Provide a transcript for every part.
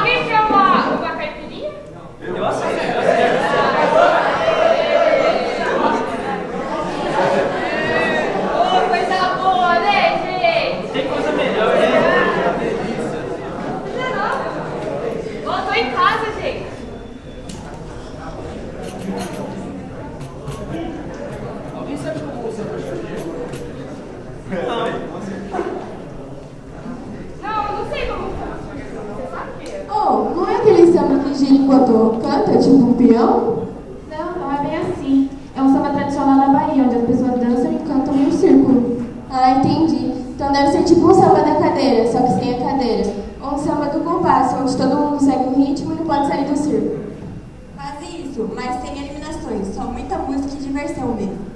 Alguém quer uma caipirinha? Eu aceito. Oh, coisa boa, né, gente? Tem coisa melhor, né? Delícia. Ó, tô em casa, gente. Alguém sabe como você vai fazer? Não sei como funciona. Você sabe? Oh, não é aquele samba que gira enquanto canta, tipo um peão? Não é bem assim. É um samba tradicional da Bahia, onde as pessoas dançam e cantam em um círculo. Ah, entendi. Então deve ser tipo um samba da cadeira, só que sem a cadeira. Ou um samba do compasso, onde todo mundo segue o ritmo e não pode sair do círculo. Quase isso, mas sem eliminações, só muita música e diversão mesmo.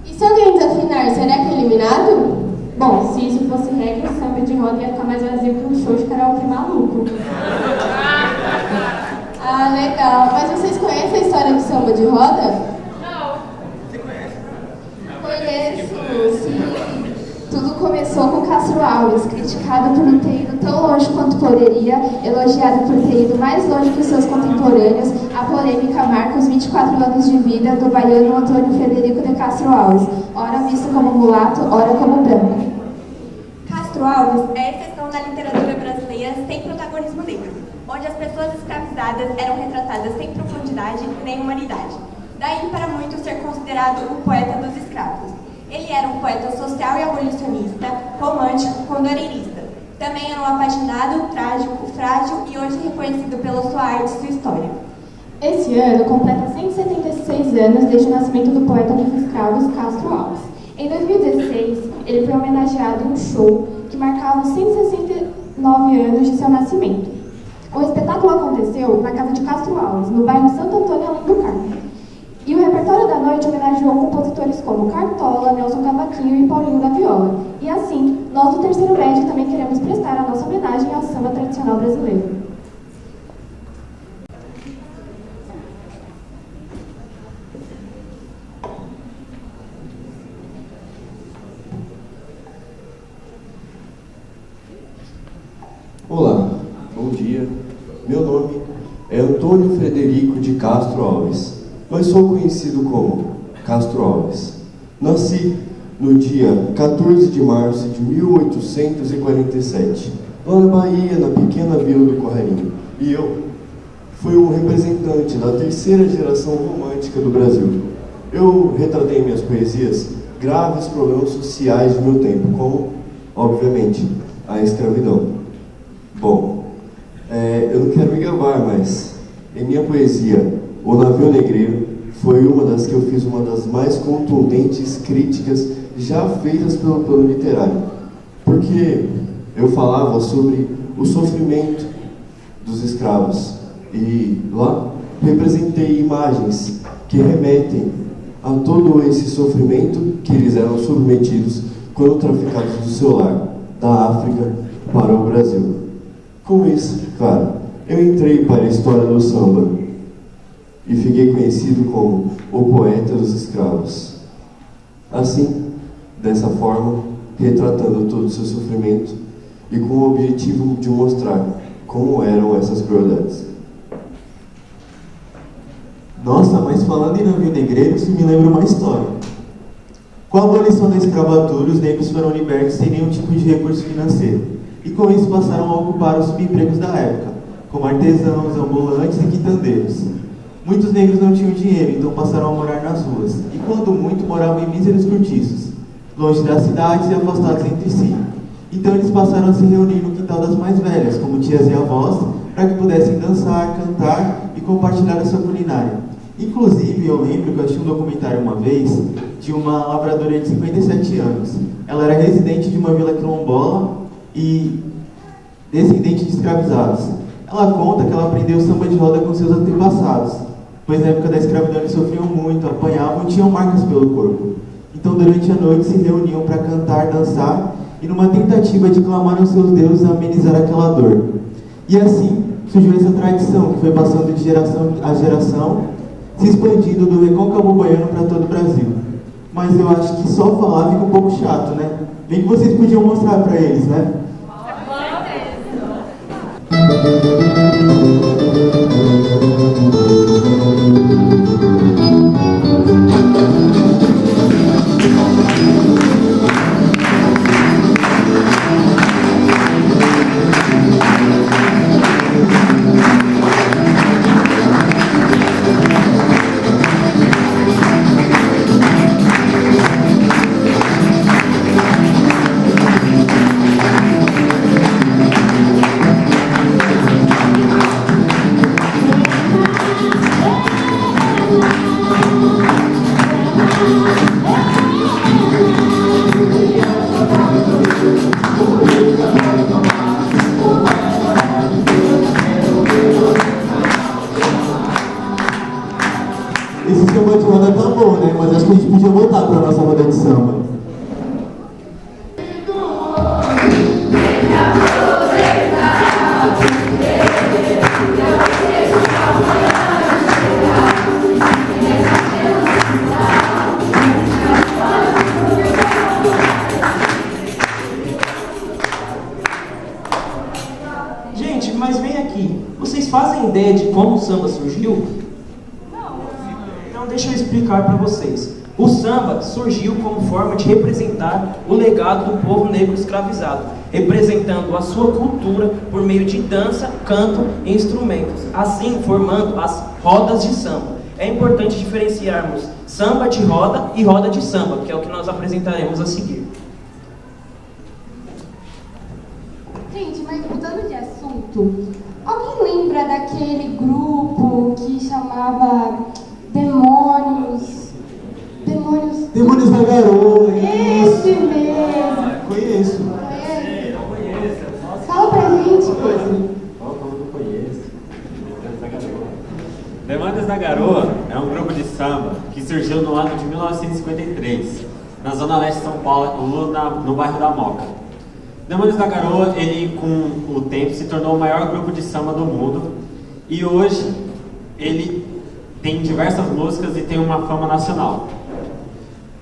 E se alguém desafinar, será que é eliminado? Bom, se isso fosse regra, o samba de roda ia ficar mais vazio que um show de karaokê maluco. Ah, legal. Mas vocês conhecem a história do samba de roda? Não. Você conhece? Conheço, sim. Tudo começou com Castro Alves, criticado por não ter ido tão longe quanto poderia, elogiado por ter ido mais longe que os seus contemporâneos. A polêmica marca os 24 anos de vida do baiano Antônio Frederico de Castro Alves, ora visto como mulato, ora como branco. Castro Alves é a exceção da literatura brasileira sem protagonismo negro, onde as pessoas escravizadas eram retratadas sem profundidade nem humanidade. Daí para muitos ser considerado o poeta dos escravos. Ele era um poeta social e abolicionista, romântico, condoreirista. Também era um apaixonado, trágico, frágil e hoje reconhecido pela sua arte e sua história. Esse ano completa 176 anos desde o nascimento do poeta dos escravos Castro Alves. Em 2016, ele foi homenageado em um show que marcava os 169 anos de seu nascimento. O espetáculo aconteceu na casa de Castro Alves, no bairro Santo Antônio, além do Carmo. E o repertório da noite homenageou compositores como Cartola, Nelson Cavaquinho e Paulinho da Viola. E assim, nós do terceiro médio também queremos prestar a nossa homenagem ao samba tradicional brasileiro. Olá, bom dia. Meu nome é Antônio Frederico de Castro Alves, mas sou conhecido como Castro Alves. Nasci no dia 14 de março de 1847, lá na Bahia, na pequena vila do Corrainho. E eu fui um representante da terceira geração romântica do Brasil. Eu retratei em minhas poesias graves problemas sociais do meu tempo, como, obviamente, a escravidão. Bom, eu não quero me gabar, mas em minha poesia, O Navio Negreiro foi uma das que eu fiz uma das mais contundentes críticas já feitas pelo literário. Porque eu falava sobre o sofrimento dos escravos e lá representei imagens que remetem a todo esse sofrimento que eles eram submetidos quando traficados do seu lar, da África para o Brasil. Com isso, claro, eu entrei para a história do samba e fiquei conhecido como o poeta dos escravos. Assim, dessa forma, retratando todo o seu sofrimento e com o objetivo de mostrar como eram essas crueldades. Nossa, mas falando em navio negreiro, isso me lembra uma história. Com a abolição da escravatura, os negros foram libertos sem nenhum tipo de recurso financeiro. E com isso passaram a ocupar os subempregos da época, como artesãos, ambulantes e quitandeiros. Muitos negros não tinham dinheiro, então passaram a morar nas ruas, e quando muito moravam em míseros cortiços, longe das cidades e afastados entre si. Então eles passaram a se reunir no quintal das mais velhas, como tias e avós, para que pudessem dançar, cantar e compartilhar a sua culinária. Inclusive, eu lembro que eu assisti um documentário uma vez de uma lavradora de 57 anos. Ela era residente de uma vila quilombola e descendente de escravizados. Ela conta que ela aprendeu samba de roda com seus antepassados, pois na época da escravidão eles sofriam muito, apanhavam e tinham marcas pelo corpo. Então durante a noite se reuniam para cantar, dançar e numa tentativa de clamar aos seus deuses a amenizar aquela dor. E assim surgiu essa tradição que foi passando de geração a geração, se expandindo do recôncavo baiano para todo o Brasil. Mas eu acho que só falar fica um pouco chato, né? Bem que vocês podiam mostrar para eles, né? Esse samba de roda tá bom, né? Mas acho que a gente podia voltar pra nossa roda de samba. Gente, mas vem aqui. Vocês fazem ideia de como o samba surgiu? Então deixa eu explicar para vocês. O samba surgiu como forma de representar o legado do povo negro escravizado, representando a sua cultura por meio de dança, canto e instrumentos, assim formando as rodas de samba. É importante diferenciarmos samba de roda e roda de samba, que é o que nós apresentaremos a seguir. Gente, mas mudando de assunto, alguém lembra daquele grupo que chamava Demônios? Demônios da Garoa. Esse mesmo! Conheço. Conhece? Fala pra gente, coisa. Como não conheço? Demônios da Garoa é um grupo de samba que surgiu no ano de 1953, na zona leste de São Paulo, no bairro da Moca. Demônios da Garoa, ele com o tempo se tornou o maior grupo de samba do mundo e hoje ele tem diversas músicas e tem uma fama nacional.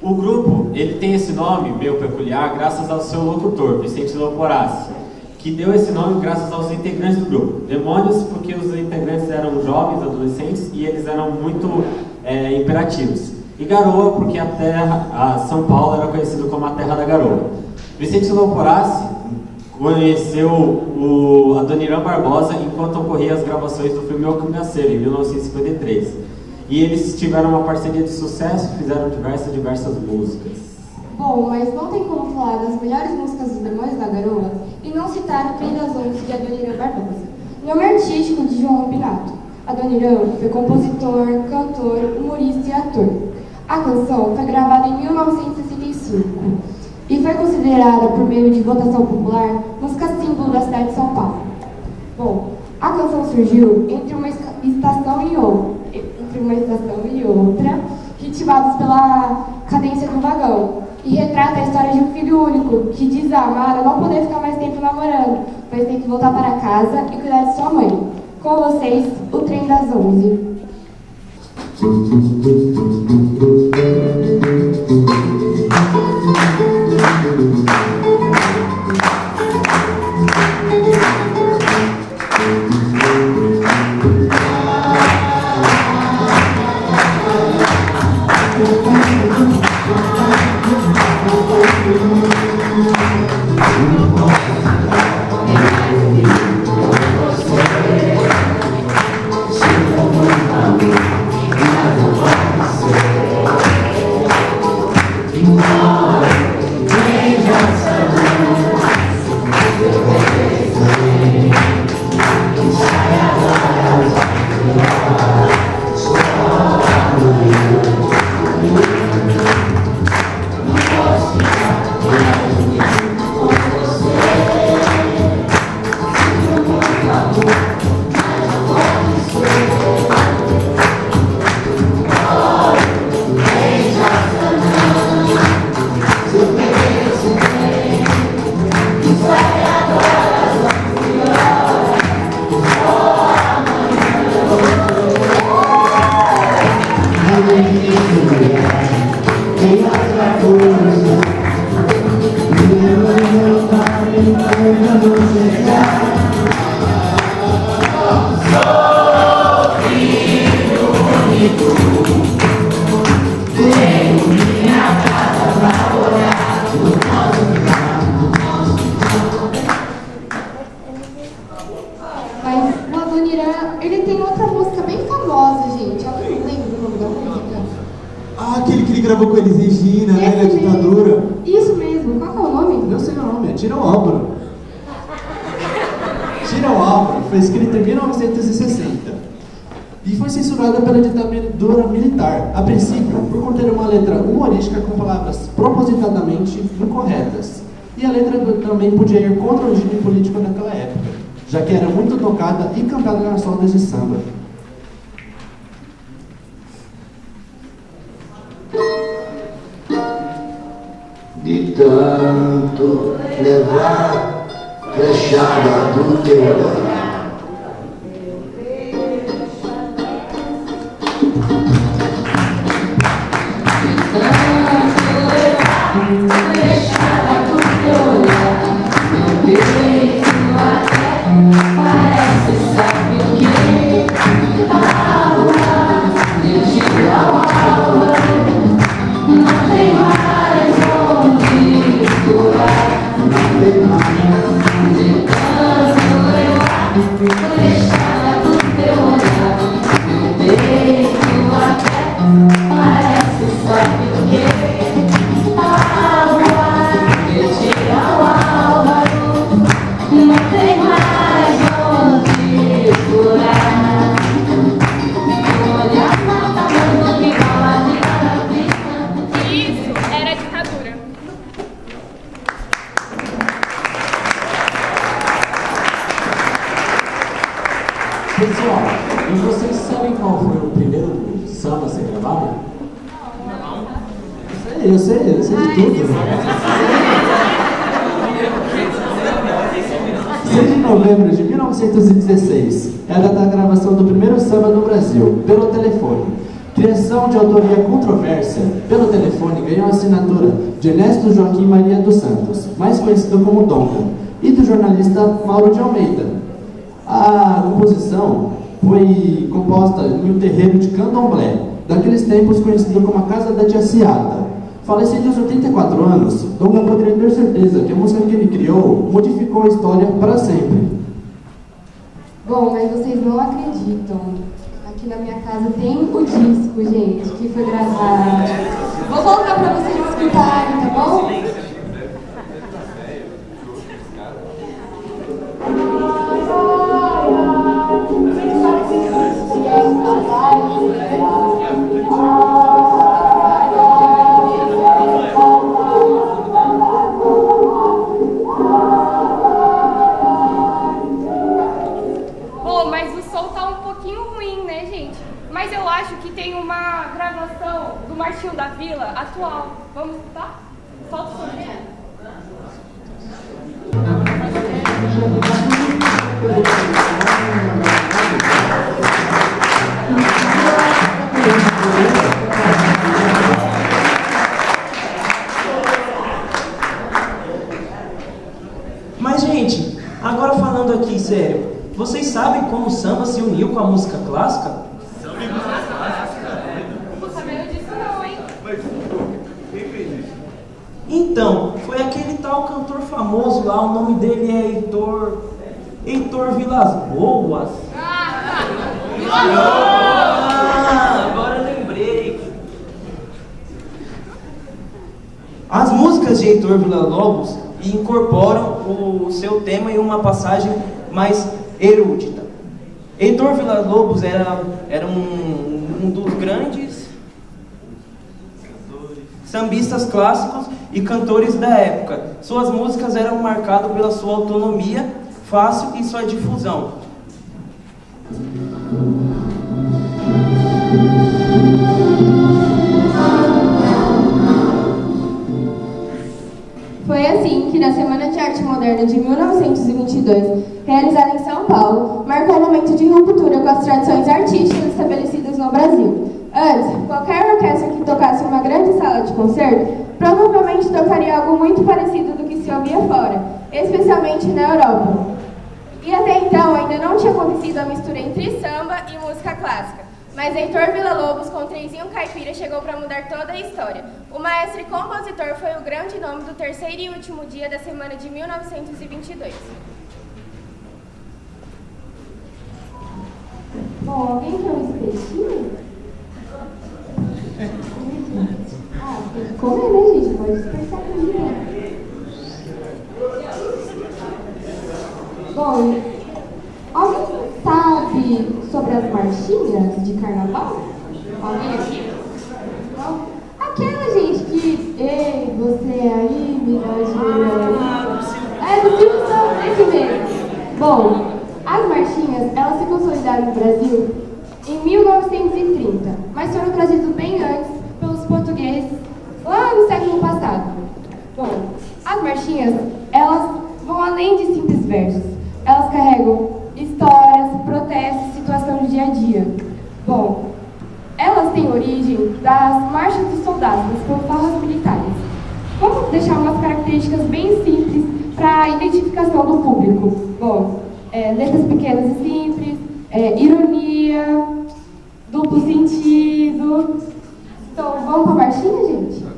O grupo, ele tem esse nome meio peculiar graças ao seu locutor, Vicente Loporassi, que deu esse nome graças aos integrantes do grupo. Demônios, porque os integrantes eram jovens, adolescentes, e eles eram muito imperativos. E Garoa, porque a São Paulo era conhecido como a terra da garoa. Vicente Loporassi conheceu a Dona Irã Barbosa enquanto ocorriam as gravações do filme O Cangaceiro, em 1953. E eles tiveram uma parceria de sucesso e fizeram diversas músicas. Bom, mas não tem como falar das melhores músicas dos Demônios da Garoa e não citar o Trem das Onze de Adoniran Barbosa, nome artístico de João Rubinato. Adoniran foi compositor, cantor, humorista e ator. A canção foi gravada em 1965 e foi considerada, por meio de votação popular, música símbolo da cidade de São Paulo. Bom, a canção surgiu entre uma estação e outra, ritmados pela cadência do vagão, e retrata a história de um filho único que diz a amada não poder ficar mais tempo namorando, pois tem que voltar para casa e cuidar de sua mãe. Com vocês, o Trem das 11. Mira, ele tem outra música bem famosa, gente. Eu não lembro o nome da música. Ah, aquele que ele gravou com Elis Regina, né? Da Esse mesmo. ditadura. Isso mesmo. Qual que é o nome? Não sei o nome, é Tira o Álvaro. Tira o Álvaro foi escrita em 1960 e foi censurada pela ditadura militar, a princípio, por conter uma letra humorística com palavras propositadamente incorretas. E a letra também podia ir contra o regime político daquela época, já que era muito tocada e cantada nas rodas de samba. De tanto levar flechada do teu olhar. Isso era ditadura. Pessoal, e vocês sabem qual foi o primeiro samba a ser gravado? Eu sei de tudo. 6 de novembro de 1916 é a data da gravação do primeiro samba no Brasil, pelo telefone. Criação de autoria controversa, pelo telefone ganhou a assinatura de Ernesto Joaquim Maria dos Santos, mais conhecido como Donca, e do jornalista Mauro de Almeida. A composição foi composta em um terreiro de candomblé, daqueles tempos conhecido como a Casa da Tia Ciata. Falecido aos 84 anos, Donga poderia ter certeza que a música que ele criou modificou a história para sempre. Bom, mas vocês não acreditam. Aqui na minha casa tem o disco, gente, que foi gravado. Vou voltar pra vocês escutarem, tá bom? Bom, mas o som tá um pouquinho ruim, né, gente? Mas eu acho que tem uma gravação do Martinho da Vila atual. Vamos escutar? Solta o som. Mas, gente, agora falando aqui sério, vocês sabem como o samba se uniu com a música clássica? Não tô sabendo disso não, hein? Então, foi aquele tal cantor famoso lá, o nome dele é Heitor Vilas Boas. Agora eu lembrei. As músicas de Heitor Villa-Lobos incorporam o seu tema em uma passagem mais erudita. Heitor Villa-Lobos era um dos grandes sambistas clássicos e cantores da época. Suas músicas eram marcadas pela sua autonomia fácil e sua difusão. Foi assim que, na Semana de Arte Moderna de 1922, realizada em São Paulo, marcou um momento de ruptura com as tradições artísticas estabelecidas no Brasil. Antes, qualquer orquestra que tocasse em uma grande sala de concerto provavelmente tocaria algo muito parecido do que se ouvia fora, especialmente na Europa. E até então ainda não tinha acontecido a mistura entre samba e música clássica. Mas Heitor Villa-Lobos, com Trenzinho Caipira, chegou para mudar toda a história. O maestro e compositor foi o grande nome do terceiro e último dia da semana de 1922. Bom, alguém quer um espetinho? Ah, tem que comer, né, gente? Pode despertar aqui, né? Bom, alguém sabe sobre as marchinhas de carnaval? Alguém aqui? Não? Aquela gente que... Ei, você aí, mina de... É, do Silvio Santos, esse mesmo. Bom, as marchinhas, elas se consolidaram no Brasil em 1930, mas foram trazidas bem antes pelos portugueses lá no século passado. Bom, as marchinhas, elas vão além de simples versos. Elas carregam histórias, protestos, situação do dia a dia. Bom, elas têm origem das marchas dos soldados, das fanfarras militares. Vamos deixar umas características bem simples para a identificação do público. Bom, letras pequenas e simples, ironia, duplo sentido. Então, vamos para a marchinha, gente?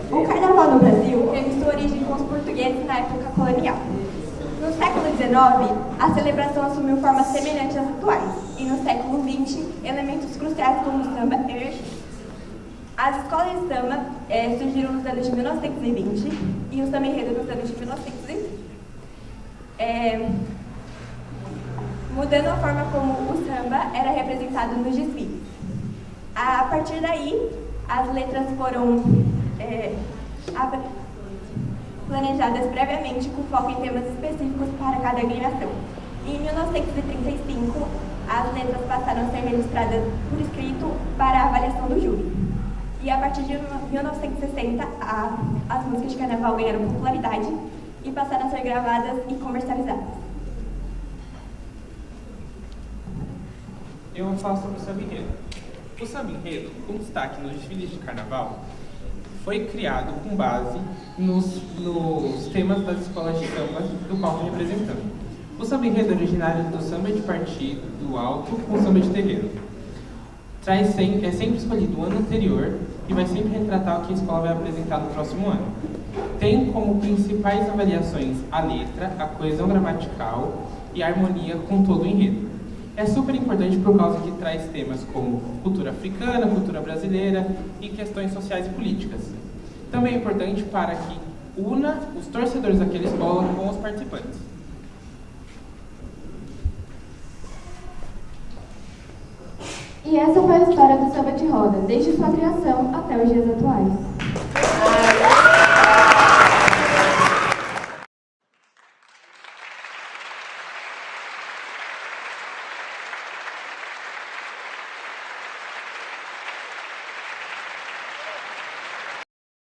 O carnaval no Brasil teve sua origem com os portugueses na época colonial. No século XIX, a celebração assumiu formas semelhantes às atuais, e no século XX, elementos cruciais como o samba emergiram. As escolas de samba surgiram nos anos de 1920 e o samba enredo nos anos de 1930. Mudando a forma como o samba era representado nos desfiles. A partir daí, as letras foram planejadas previamente com foco em temas específicos para cada agremiação. Em 1935, as letras passaram a ser registradas por escrito para a avaliação do júri. E a partir de 1960, as músicas de carnaval ganharam popularidade e passaram a ser gravadas e comercializadas. Eu vou falar sobre o samba enredo. O samba enredo, com destaque nos desfiles de carnaval, foi criado com base nos temas das escolas de samba do qual estou representando. O samba enredo é originário do samba de partido alto com samba de terreiro. É sempre escolhido o ano anterior e vai sempre retratar o que a escola vai apresentar no próximo ano. Tem como principais avaliações a letra, a coesão gramatical e a harmonia com todo o enredo. É super importante por causa que traz temas como cultura africana, cultura brasileira e questões sociais e políticas. Também é importante para que una os torcedores daquela escola com os participantes. E essa foi a história do samba de roda, desde sua criação até os dias atuais.